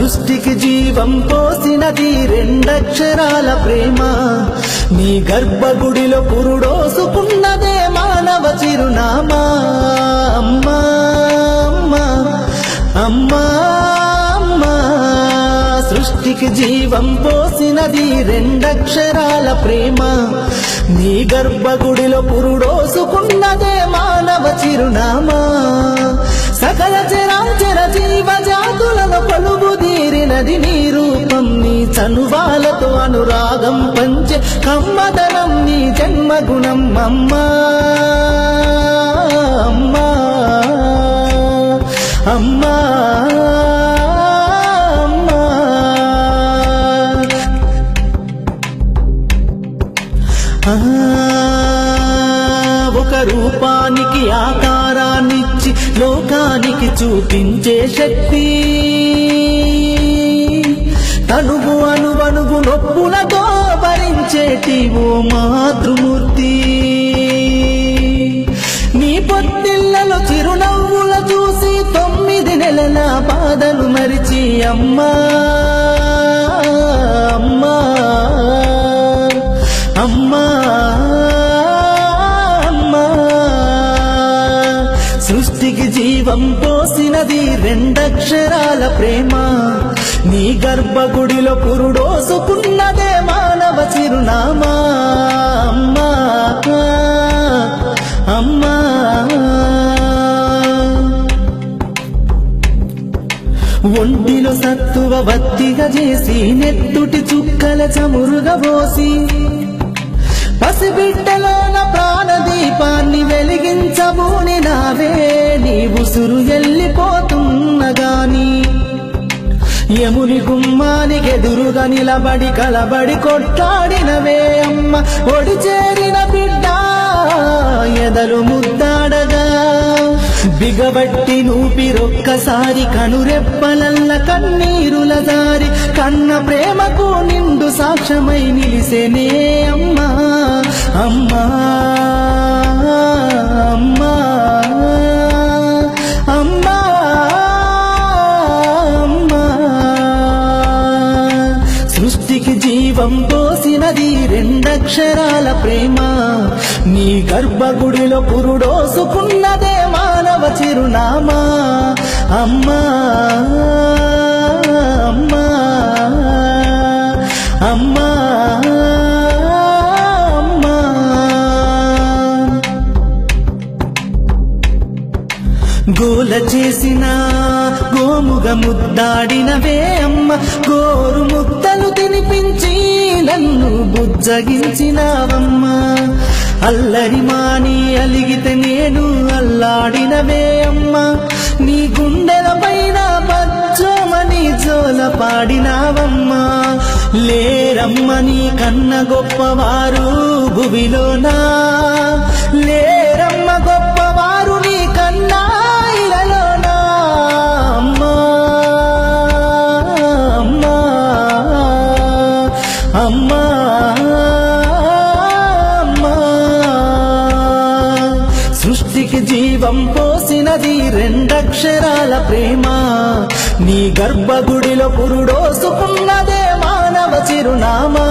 సృష్టికి జీవం పోసినది రెండక్షరాల ప్రేమ నీ గర్భగుడిలో పురుడోసుకున్నదే మానవ చిరునామా అమ్మా అమ్మా అమ్మా అమ్మా సృష్టికి జీవం పోసినది రెండక్షరాల ప్రేమ నీ గర్భగుడిలో పురుడోసుకున్నదే మానవ చిరునామా సకల చరాచర జీవ జాతులను కొలువుదీరినది నీ రూపం నీ చనువాలతో అనురాగం పంచే కమ్మదనం నీ జన్మగుణం అమ్మా అమ్మా అమ్మా ఒక రూపానికి ఆకారాన్నిచ్చి లోకానికి చూపించే శక్తి తనువు అనువనువు నొప్పులతో భరించేటి ఓ మాతృమూర్తి నీ పొత్తిళ్లలో చిరునవ్వుల చూసి 9 నెలల బాధలు మరిచి అమ్మా అమ్మా అమ్మా అమ్మా సృష్టికి జీవం పోసినది రెండక్షరాల ప్రేమ నీ గర్భగుడిలో పురుడోసుకున్నదే మానవ చిరునామా అమ్మా అమ్మా ఒంటిలో సత్తువ వత్తిగా చేసి నెత్తుటి చుక్కల చమురుగా పోసి పసిబిడ్డలోన ప్రాణదీపాన్ని వెలిగించబూని నావే నీ ఉసురు ఎల్లిపోతున్నగాని యముని గుమ్మానికి ఎదురుగా నిలబడి కలబడి కొట్లాడినవే అమ్మ ఒడి చేరిన బిడ్డ ఎదలు ముద్దాడగా బిగబట్టి నూపిరొక్కసారి కనురెప్పలల్ల కన్నీరుల దారి కన్న ప్రేమకు నిండు సాక్ష్యమై నిలిసేనే అమ్మా అమ్మా అమ్మా అమ్మా అమ్మా సృష్టికి జీవం పోసినది రెండక్షరాల ప్రేమ నీ గర్భగుడిలో పురుడోసుకున్నదే మానవ చిరునామా అమ్మా అమ్మా అమ్మా అమ్మా గోల చేసిన గోముగ ముద్దాడినవే అమ్మ గోరు ముద్దలు తినిపించి నన్ను బుజ్జగించినావమ్మా అల్లరి మాని అలిగితే నేను అల్లాడినవే అమ్మా నీ గుండెల పైన బచ్చోమని జోల పాడినావమ్మా లేరమ్మ నీ కన్న గొప్పవారు భువిలోనా లేరమ్మ గొప్పవారు నీ కన్నా ఇలలోనా అమ్మా అమ్మా అమ్మా సృష్టికి జీవం పోసినది రెండక్షరాల ప్రేమ నీ గర్భగుడిలో పురుడోసుకున్నదే మానవ చిరునామా